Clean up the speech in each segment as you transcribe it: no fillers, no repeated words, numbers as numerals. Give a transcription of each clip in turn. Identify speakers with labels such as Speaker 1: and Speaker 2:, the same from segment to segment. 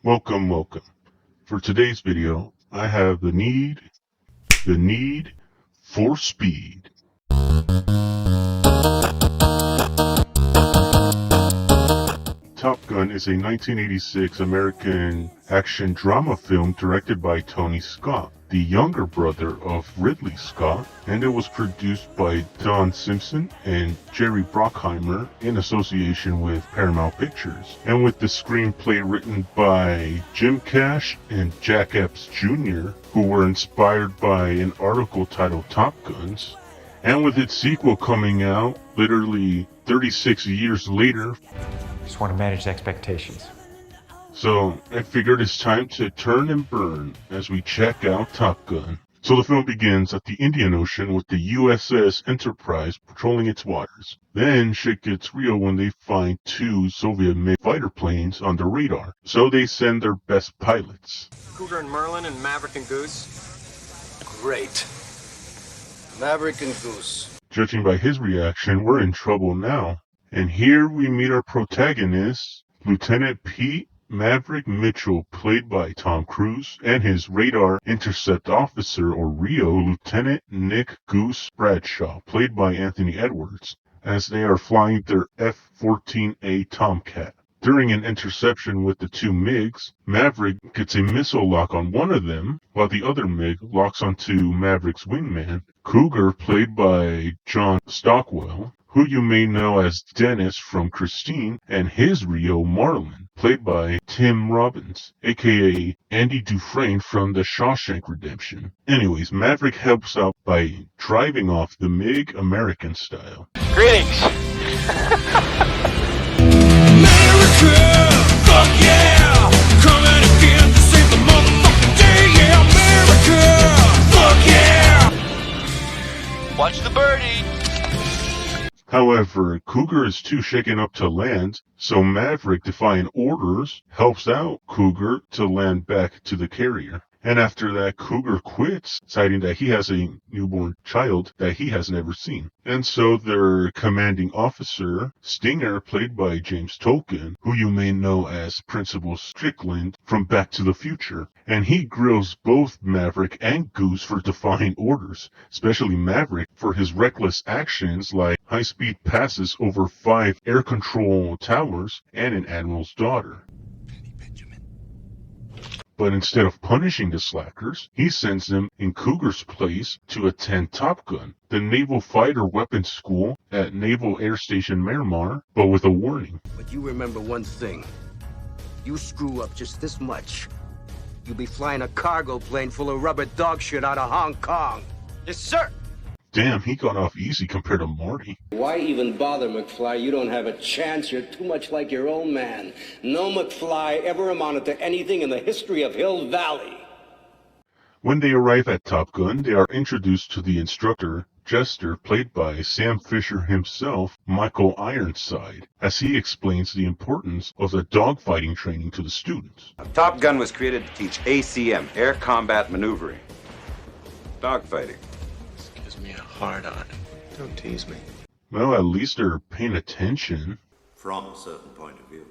Speaker 1: Welcome, welcome. For today's video, I have the need for speed. Top Gun is a 1986 American action drama film directed by Tony Scott, the younger brother of Ridley Scott, and it was produced by Don Simpson and Jerry Bruckheimer in association with Paramount Pictures, and with the screenplay written by Jim Cash and Jack Epps Jr., who were inspired by an article titled Top Guns, and with its sequel coming out literally 36 years later.
Speaker 2: Just want to manage expectations.
Speaker 1: So I figured it's time to turn and burn as we check out Top Gun. So the film begins at the Indian Ocean with the USS Enterprise patrolling its waters. Then shit gets real when they find two Soviet-made fighter planes on the radar. So they send their best pilots.
Speaker 3: Cougar and Merlin and Maverick and Goose. Great.
Speaker 4: Maverick and Goose.
Speaker 1: Judging by his reaction, we're in trouble now. And here we meet our protagonist, Lieutenant Pete Maverick Mitchell, played by Tom Cruise, and his radar intercept officer, or RIO, Lieutenant Nick Goose Bradshaw, played by Anthony Edwards, as they are flying their F-14A Tomcat. During an interception with the two MiGs, Maverick gets a missile lock on one of them, while the other MiG locks onto Maverick's wingman, Cougar, played by John Stockwell, who you may know as Dennis from Christine, and his RIO Marlin, played by Tim Robbins, aka Andy Dufresne from The Shawshank Redemption. Anyways, Maverick helps out by driving off the MiG American style.
Speaker 3: Greetings.
Speaker 5: America, fuck yeah! Coming again to save the motherfucking day, yeah! America, fuck yeah!
Speaker 3: Watch the birdie.
Speaker 1: However, Cougar is too shaken up to land, so Maverick, defying orders, helps out Cougar to land back to the carrier. And after that, Cougar quits, citing that he has a newborn child that he has never seen. And so their commanding officer, Stinger, played by James Tolkan, who you may know as Principal Strickland from Back to the Future, and he grills both Maverick and Goose for defying orders, especially Maverick for his reckless actions like high-speed passes over 5 air control towers and an admiral's daughter. But instead of punishing the slackers, he sends them in Cougar's place to attend Top Gun, the Naval Fighter Weapons School at Naval Air Station Miramar, but with a warning.
Speaker 4: But you remember one thing. You screw up just this much, you'll be flying a cargo plane full of rubber dog shit out of Hong Kong.
Speaker 3: Yes, sir.
Speaker 1: Damn, he got off easy compared to Marty.
Speaker 4: Why even bother, McFly? You don't have a chance. You're too much like your own man. No McFly ever amounted to anything in the history of Hill Valley.
Speaker 1: When they arrive at Top Gun, they are introduced to the instructor, Jester, played by Sam Fisher himself, Michael Ironside, as he explains the importance of the dogfighting training to the students.
Speaker 6: Top Gun was created to teach ACM, Air Combat Maneuvering. Dogfighting.
Speaker 3: Gives me a hard on. Don't tease me.
Speaker 1: Well, at least they're paying attention.
Speaker 6: From a certain point of view.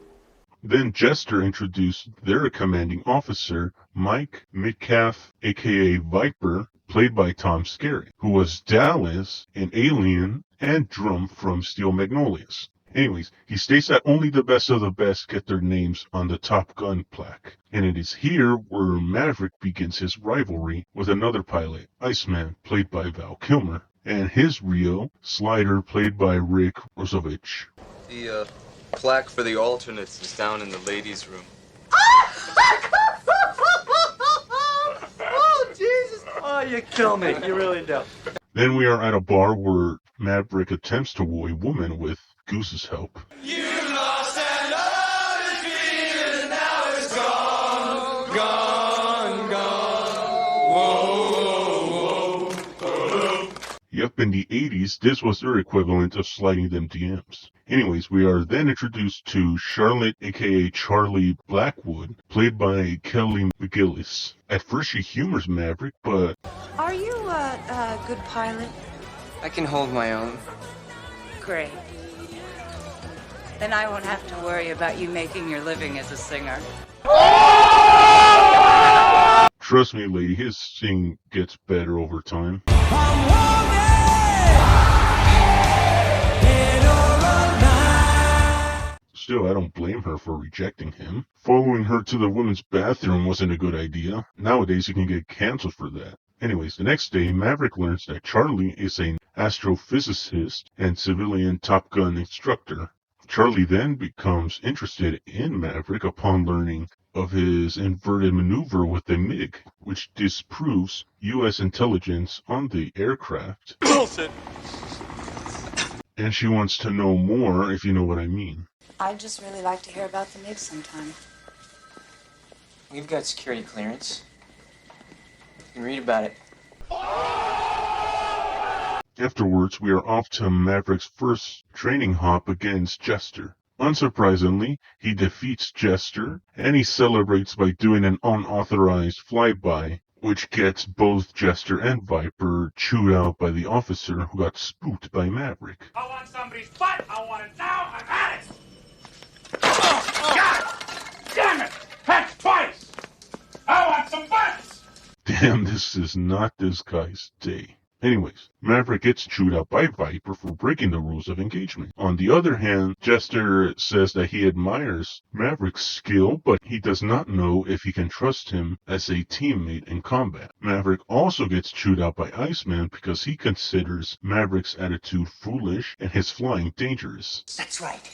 Speaker 1: Then Jester introduced their commanding officer, Mike Metcalf, aka Viper, played by Tom Skerritt, who was Dallas, an alien, and Drum from Steel Magnolias. Anyways, he states that only the best of the best get their names on the Top Gun plaque. And it is here where Maverick begins his rivalry with another pilot, Iceman, played by Val Kilmer, and his RIO, Slider, played by Rick Rosovich.
Speaker 7: The plaque for the alternates is down in the ladies' room.
Speaker 5: Oh, Jesus! Oh, you kill me. You really do.
Speaker 1: Then we are at a bar where Maverick attempts to woo a woman with Goose's help.
Speaker 5: You lost that love is feeling, now it's gone, gone, gone. Whoa, whoa, whoa.
Speaker 1: Yep, in the 80s, this was their equivalent of sliding them DMs. Anyways, we are then introduced to Charlotte, aka Charlie Blackwood, played by Kelly McGillis. At first she humors Maverick, but...
Speaker 8: Are you a good pilot?
Speaker 7: I can hold my own.
Speaker 8: Great. Then I won't have to worry about you making your living as a singer.
Speaker 5: Oh!
Speaker 1: Trust me, lady, his singing gets better over time. Still, I don't blame her for rejecting him. Following her to the women's bathroom wasn't a good idea. Nowadays, you can get canceled for that. Anyways, the next day, Maverick learns that Charlie is an astrophysicist and civilian Top Gun instructor. Charlie then becomes interested in Maverick upon learning of his inverted maneuver with the MiG, which disproves U.S. intelligence on the aircraft.
Speaker 3: Bullshit.
Speaker 1: And she wants to know more, if you know what I mean.
Speaker 8: I'd just really like to hear about the MiG sometime.
Speaker 9: We've got security clearance. You can read about it.
Speaker 1: Afterwards, we are off to Maverick's first training hop against Jester. Unsurprisingly, he defeats Jester, and he celebrates by doing an unauthorized flyby, which gets both Jester and Viper chewed out by the officer who got spooked by Maverick.
Speaker 5: I want somebody's butt. I want it now. I've had it. Oh, God! Damn it! Heck, twice! I want some butts!
Speaker 1: Damn, this is not this guy's day. Anyways, Maverick gets chewed out by Viper for breaking the rules of engagement. On the other hand, Jester says that he admires Maverick's skill, but he does not know if he can trust him as a teammate in combat. Maverick also gets chewed out by Iceman because he considers Maverick's attitude foolish and his flying dangerous.
Speaker 9: That's right.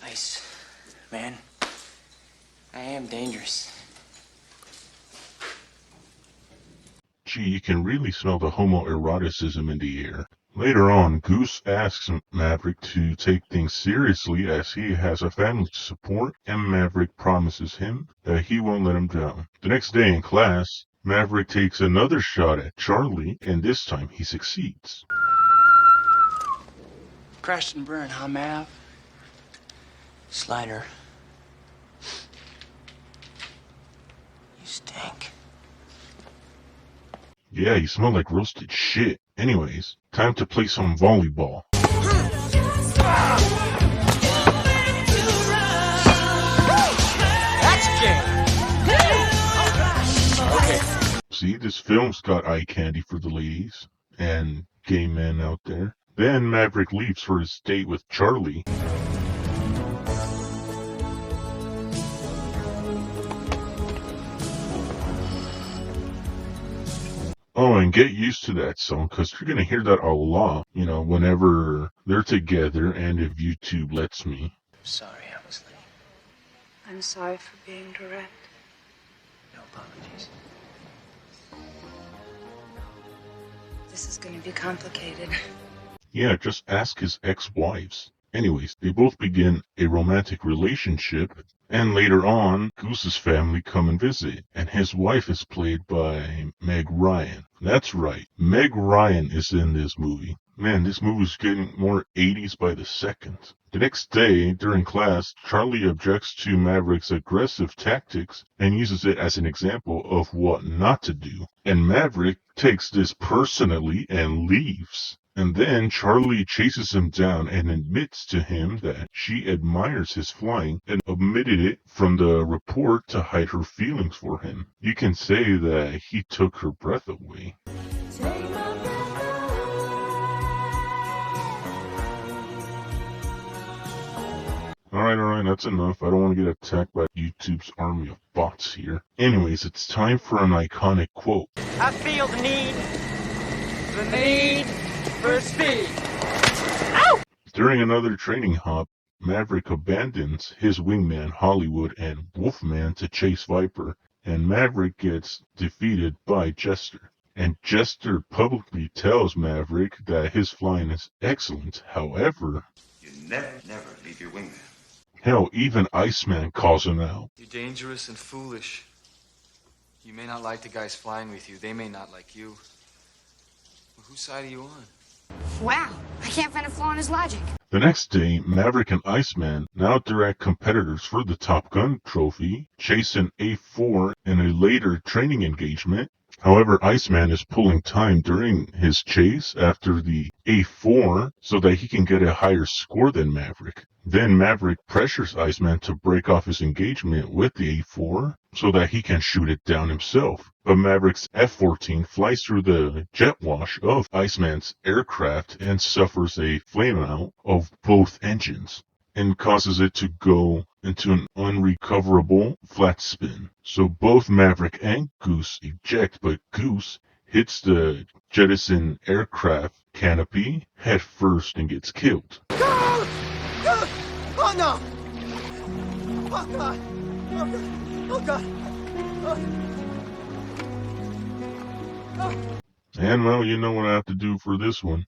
Speaker 9: Ice, man. I am dangerous.
Speaker 1: Gee, you can really smell the homoeroticism in the air. Later on, Goose asks Maverick to take things seriously as he has a family to support, and Maverick promises him that he won't let him down. The next day in class, Maverick takes another shot at Charlie, and this time he succeeds.
Speaker 9: Crash and burn, huh, Mav? Slider. You stink.
Speaker 1: Yeah, you smell like roasted shit. Anyways, time to play some volleyball.
Speaker 9: That's gay. Okay.
Speaker 1: See, this film's got eye candy for the ladies and gay men out there. Then Maverick leaves for his date with Charlie. Oh, and get used to that song, because you're going to hear that a lot, you know, whenever they're together and if YouTube lets me.
Speaker 9: Sorry, I was late.
Speaker 8: I'm sorry for being direct.
Speaker 9: No apologies.
Speaker 8: This is going to be complicated.
Speaker 1: Yeah, just ask his ex-wives. Anyways, they both begin a romantic relationship, and later on, Goose's family come and visit, and his wife is played by Meg Ryan. That's right, Meg Ryan is in this movie. Man, this movie's getting more 80s by the second. The next day, during class, Charlie objects to Maverick's aggressive tactics and uses it as an example of what not to do. And Maverick takes this personally and leaves. And then Charlie chases him down and admits to him that she admires his flying and omitted it from the report to hide her feelings for him. You can say that he took her breath away. Alright, that's enough. I don't want to get attacked by YouTube's army of bots here. Anyways, it's time for an iconic quote.
Speaker 3: I feel the need for speed.
Speaker 1: During another training hop, Maverick abandons his wingman Hollywood and Wolfman to chase Viper, and Maverick gets defeated by Jester. And Jester publicly tells Maverick that his flying is excellent. However,
Speaker 6: You never leave your wingman.
Speaker 1: hell, even Iceman calls him out.
Speaker 7: You're dangerous and foolish. You may not like the guys flying with you. They may not like you. Well, whose side are you on?
Speaker 10: Wow, I can't find a flaw in his logic.
Speaker 1: The next day, Maverick and Iceman, now direct competitors for the Top Gun trophy, chase an A4 in a later training engagement. However, Iceman is pulling time during his chase after the A4 so that he can get a higher score than Maverick. Then Maverick pressures Iceman to break off his engagement with the A4, so that he can shoot it down himself. But Maverick's F-14 flies through the jet wash of Iceman's aircraft and suffers a flameout of both engines and causes it to go into an unrecoverable flat spin. So both Maverick and Goose eject, but Goose hits the jettison aircraft canopy head first and gets killed.
Speaker 11: Oh no! Oh god! Oh god! Oh god! Oh.
Speaker 1: And well, you know what I have to do for this one.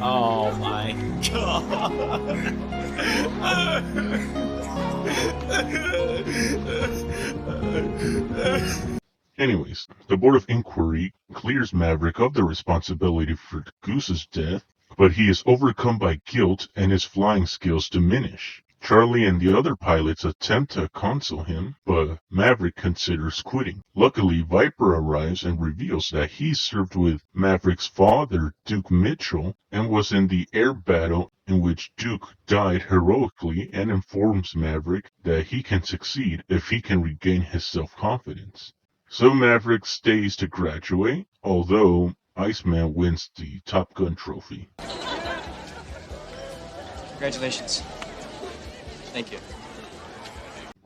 Speaker 12: Oh my god.
Speaker 1: Anyways, the Board of Inquiry clears Maverick of the responsibility for Goose's death, but he is overcome by guilt and his flying skills diminish. Charlie and the other pilots attempt to console him, but Maverick considers quitting. Luckily, Viper arrives and reveals that he served with Maverick's father, Duke Mitchell, and was in the air battle in which Duke died heroically, and informs Maverick that he can succeed if he can regain his self-confidence. So Maverick stays to graduate, although Iceman wins the Top Gun trophy.
Speaker 9: Congratulations. Thank you.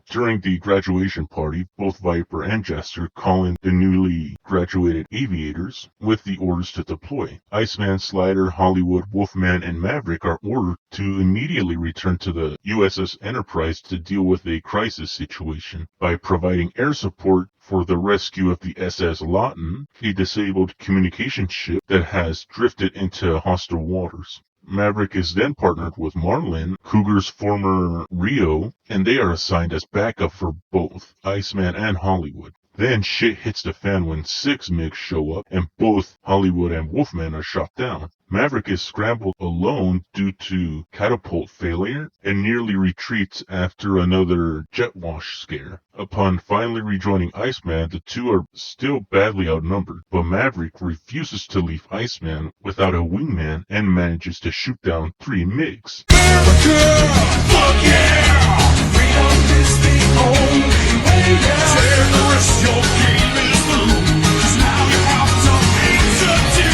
Speaker 1: During the graduation party, both Viper and Jester call in the newly graduated aviators with the orders to deploy. Iceman, Slider, Hollywood, Wolfman, and Maverick are ordered to immediately return to the USS Enterprise to deal with a crisis situation by providing air support for the rescue of the SS Lawton, a disabled communication ship that has drifted into hostile waters. Maverick is then partnered with Marlin, Cougar's former Rio, and they are assigned as backup for both Iceman and Hollywood. Then shit hits the fan when 6 MiGs show up and both Hollywood and Wolfman are shot down. Maverick is scrambled alone due to catapult failure and nearly retreats after another jet wash scare. Upon finally rejoining Iceman, the two are still badly outnumbered, but Maverick refuses to leave Iceman without a wingman and manages to shoot down 3 MiGs.
Speaker 5: Fuck yeah! Freedom is the only way, yeah. Terrorists, your game is through. 'Cause now you have something to do.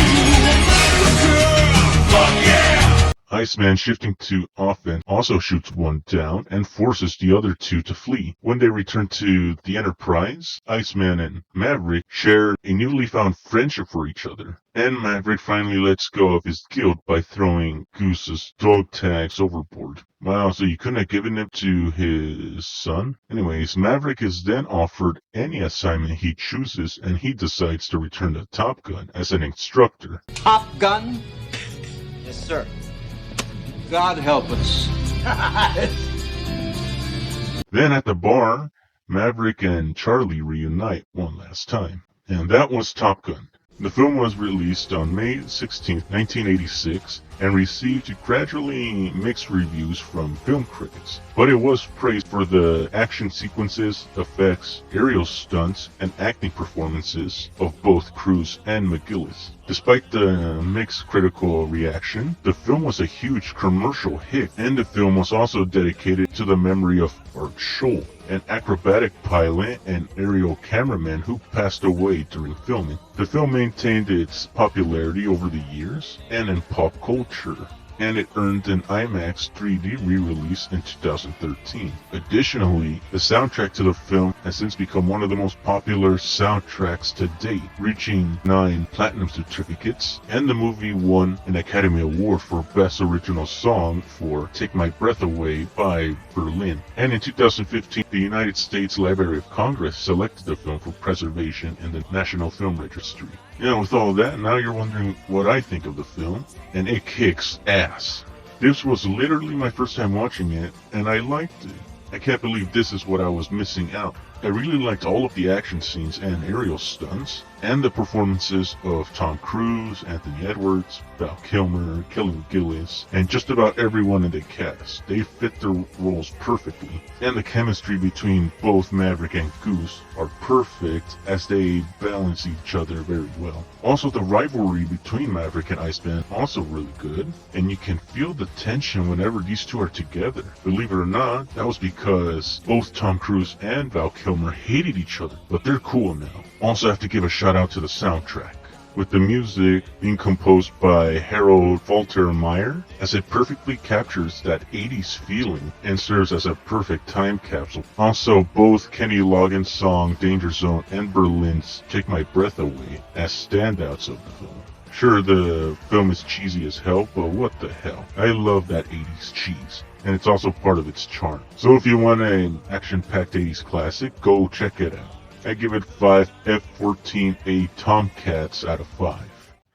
Speaker 5: America, fuck yeah!
Speaker 1: Iceman, shifting to offense, also shoots one down and forces the other 2 to flee. When they return to the Enterprise, Iceman and Maverick share a newly found friendship for each other. And Maverick finally lets go of his guilt by throwing Goose's dog tags overboard. Wow, so you couldn't have given it to his son? Anyways, Maverick is then offered any assignment he chooses, and he decides to return to Top Gun as an instructor.
Speaker 4: Top Gun?
Speaker 9: Yes, sir.
Speaker 4: God help us.
Speaker 1: Then at the bar, Maverick and Charlie reunite one last time. And that was Top Gun. The film was released on May 16, 1986, and received gradually mixed reviews from film critics. But it was praised for the action sequences, effects, aerial stunts, and acting performances of both Cruise and McGillis. Despite the mixed critical reaction, the film was a huge commercial hit, and the film was also dedicated to the memory of Art Scholl, an acrobatic pilot and aerial cameraman who passed away during filming. The film maintained its popularity over the years and in pop culture, and it earned an IMAX 3D re-release in 2013. Additionally, the soundtrack to the film has since become one of the most popular soundtracks to date, reaching 9 platinum certificates, and the movie won an Academy Award for Best Original Song for Take My Breath Away by Berlin. And in 2015, the United States Library of Congress selected the film for preservation in the National Film Registry. With all that, now you're wondering what I think of the film, and it kicks ass. This was literally my first time watching it, and I liked it. I can't believe this is what I was missing out. I really liked all of the action scenes and aerial stunts, and the performances of Tom Cruise, Anthony Edwards, Val Kilmer, Kelly McGillis, and just about everyone in the cast. They fit their roles perfectly, and the chemistry between both Maverick and Goose are perfect as they balance each other very well. Also, the rivalry between Maverick and Iceman also really good, and you can feel the tension whenever these two are together. Believe it or not, that was because both Tom Cruise and Val Kilmer hated each other, but they're cool now. Also have to give a shout out to the soundtrack, with the music being composed by Harold Faltermeyer, as it perfectly captures that 80s feeling and serves as a perfect time capsule. Also, both Kenny Loggins' song Danger Zone and Berlin's Take My Breath Away as standouts of the film. Sure, the film is cheesy as hell, but what the hell? I love that 80s cheese, and it's also part of its charm. So if you want an action-packed 80s classic, go check it out. I give it 5 F-14A Tomcats out of 5.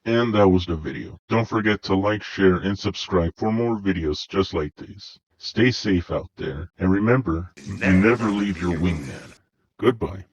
Speaker 1: And that was the video. Don't forget to like, share, and subscribe for more videos just like this. Stay safe out there, and remember, you never leave your wingman. Goodbye.